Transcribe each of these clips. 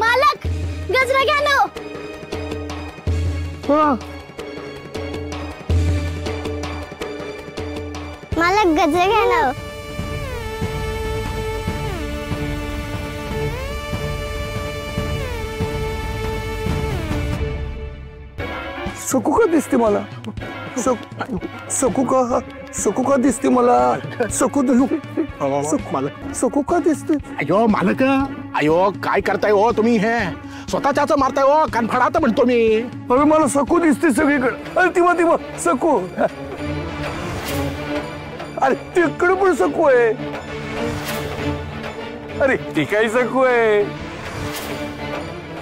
मालक गजरा घ्या ना. मालक गजरा घ्या ना. सकू का दिसते मला? सकू का दिसते मला? सकू का दिसते? अयो मालक, अयो काय करताय हो तुम्ही? हे स्वतःच्याच मारताय हो, कानफडात म्हणतो मी. अरे मला सकू दिसते सगळीकडे. अरे ती सकू. अरे तिकडे पण सकू आहे. अरे ती काही सकू आहे.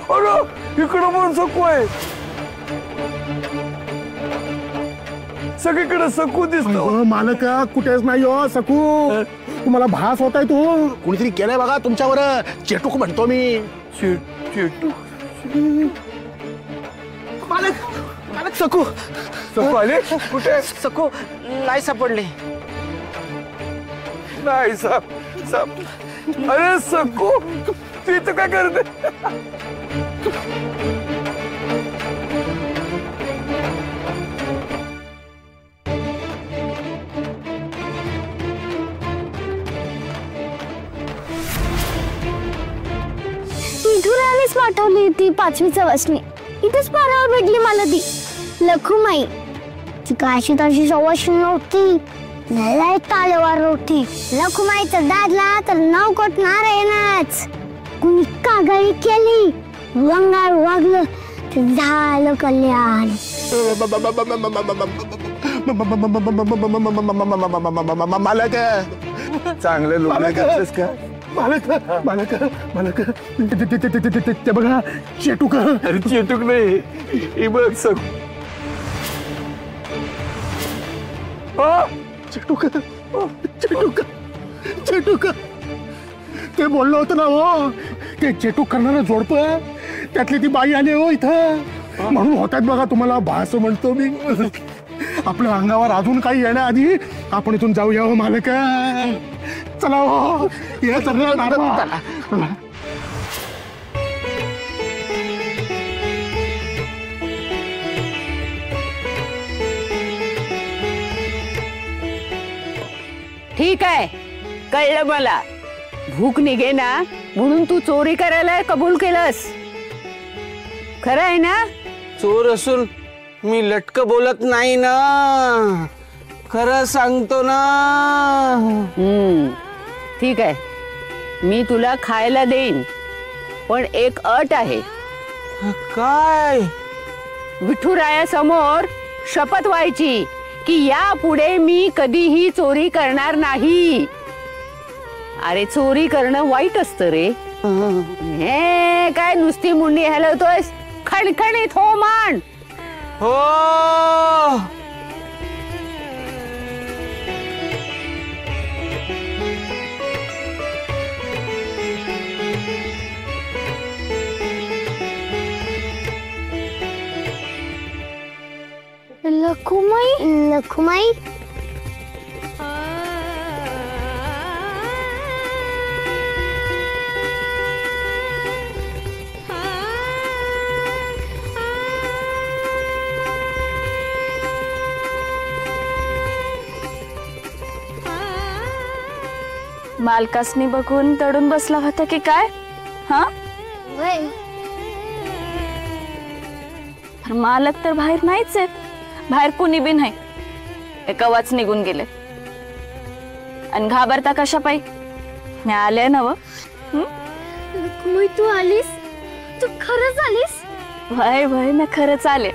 अरे इकडे पण सकू आहे. सगळीकडे सकू दिसतो. मालक कुठेच नाही हो सकू. तुम्हाला भास होताय तू. कुणीतरी केलंय बघा तुमच्यावर. चेटूक म्हणतो मी. चेटूक. मालक मालक सकू. सकू आले? कुठे? सकू नाही सापडले. नाही साप. अरे सकू तू इथं काय करते? इथूनच पाठवली ती 5वीच्या बसने. इथेच पारावर भेटली मला ती लखुमाई. ती काशी तशी सवश नव्हती. लय तालेवार होती. लखुमाईचं दादला तर नवकोट नारायणच. कुणी कागाळी केली वंगाळ वागलं तर झालं कल्याण. मालक चांगलं लोक करतेस का? मालक ते बघा चेटूक. अरे चेटूक नाही हे बघ सकू. चेटूक ते बोललो होतं ना हो. ते चेटूक करणारं जोडपं त्यातली ती बाई आली हो इथं. म्हणून होतात बघा तुम्हाला भास म्हणतो मी. आपल्या अंगावर अजून काही येण्याआधी आपण इथून जाऊया हो मालक. चला हो. हे चला. ठीक आहे, कळलं मला. भूक निघे ना म्हणून तू चोरी करायला कबूल केलंस. खरं आहे ना? चोर असून मी लटक बोलत नाही ना. खरं सांगतो ना. ठीक आहे, मी तुला खायला देईन, पण एक अट आहे. काय? विठुरायासमोर शपथ व्हायची की यापुढे मी कधीही चोरी करणार नाही. अरे चोरी करणं वाईट असतं रे. हे काय नुसती मुंडी हलवतोयस? खणखणीत हो मान. हो. लखुमाई मालकासनी बघून तडून बसला होता की काय? हा मालक तर बाहेर नाहीच आहेत. बाहेर कुणी बी नाही. कवाच निघून गेले. आणि घाबरता कशा पायी? मी आले ना व. तू आलीस? तू खरंच आलीस? वय मी खरंच आले.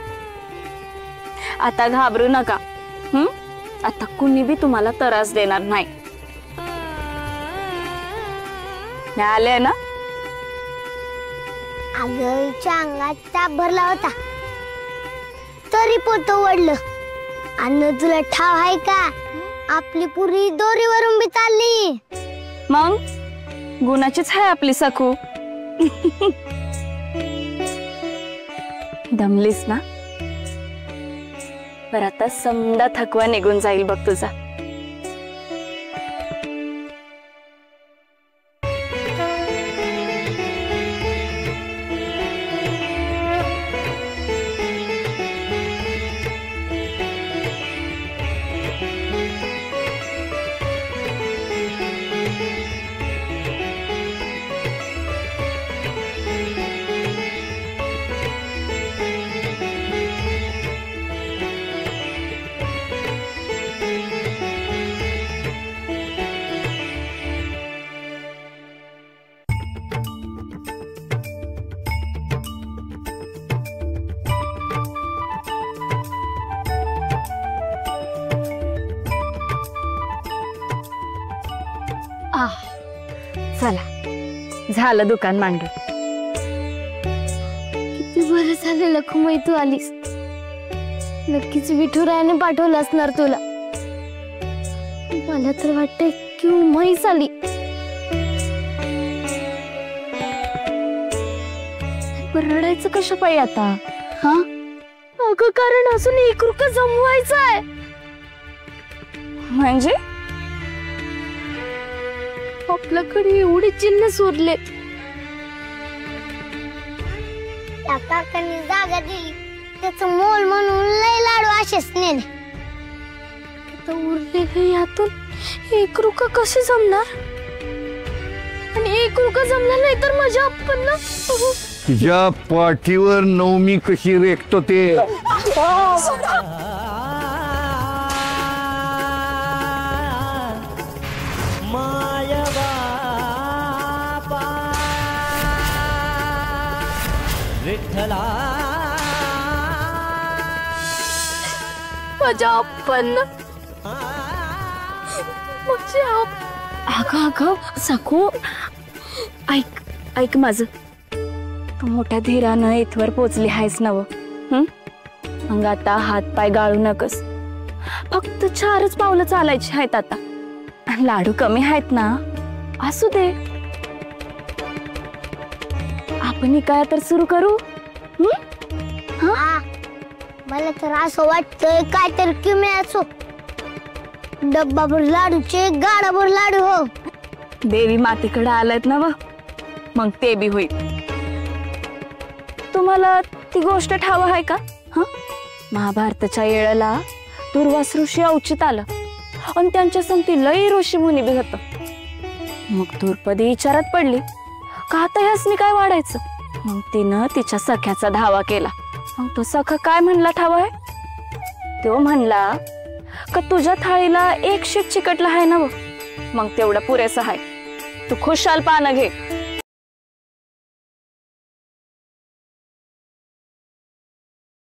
आता घाबरू नका. आता कुणी बी तुम्हाला त्रास देणार नाही. मी आले ना. आगच्या अंगात ताप भरला होता तरी पोत ओढलं. आणि तुला ठाव आहे का आपली पुरी दोरीवरून बी चालली. मग गुणाचीच आहे आपली सखू. दमलीस ना? बरं आता समदा थकवा निघून जाईल बघ तुझा. चला झालं दुकान मांडून. किती बरं झालं लखुमाई तू आलीस. नक्कीच विठुरायाने पाठवलं असणार तुला. मला तर वाटतंय की उमाईच आली. रडायचं कशा पाहिजे आता? हा अगं कारण अजून एक रुपया जमवायचं आहे. म्हणजे आपल्याकडे एवढे चिन्ह सोडले. काकांनी जागा दिली त्याचं मोल म्हणून लय लाडू असेच नेले. आता उरलेले यातून एक रुका कसे जमणार? आणि एक रुका जमला नाही तर माझ्या आपण तुझ्या पाठीवर नवमी कशी रेखतो ते. माझ्या आपण अगं अगं सखू ऐक ऐक माझं. तू मोठ्या धीरानं इथवर पोचली आहेस नव. मग आता हात पाय गाळू नकस. फक्त 4च पावलं चालायची आहेत आता. लाडू कमी आहेत ना, असू दे. आपण काय तर सुरू करू. मला तर असं वाटतंय काय तर किमे असो. डब्बाभर लाडूचे गाडाभर लाडू हो. देवी मातेकडे आलायत ना व, मग ते बी होईल. तुम्हाला ती गोष्ट ठाव आहे का? महाभारताच्या येळेला दुर्वास ऋषी औचित आलं आणि त्यांच्या संगती लई ऋषी मुनी बी होत. मग द्रौपदी विचारात पडली का आता यासनी काय वाढायचं. मग तिनं तिच्या सख्याचा धावा केला. मग तो सखा काय म्हणला ठाव आहे? तो म्हणला का तुझ्या थाळीला एक शीट चिकटला आहे ना व, मग तेवढं पुरेसं आहे. तू खुशाल पानं घे.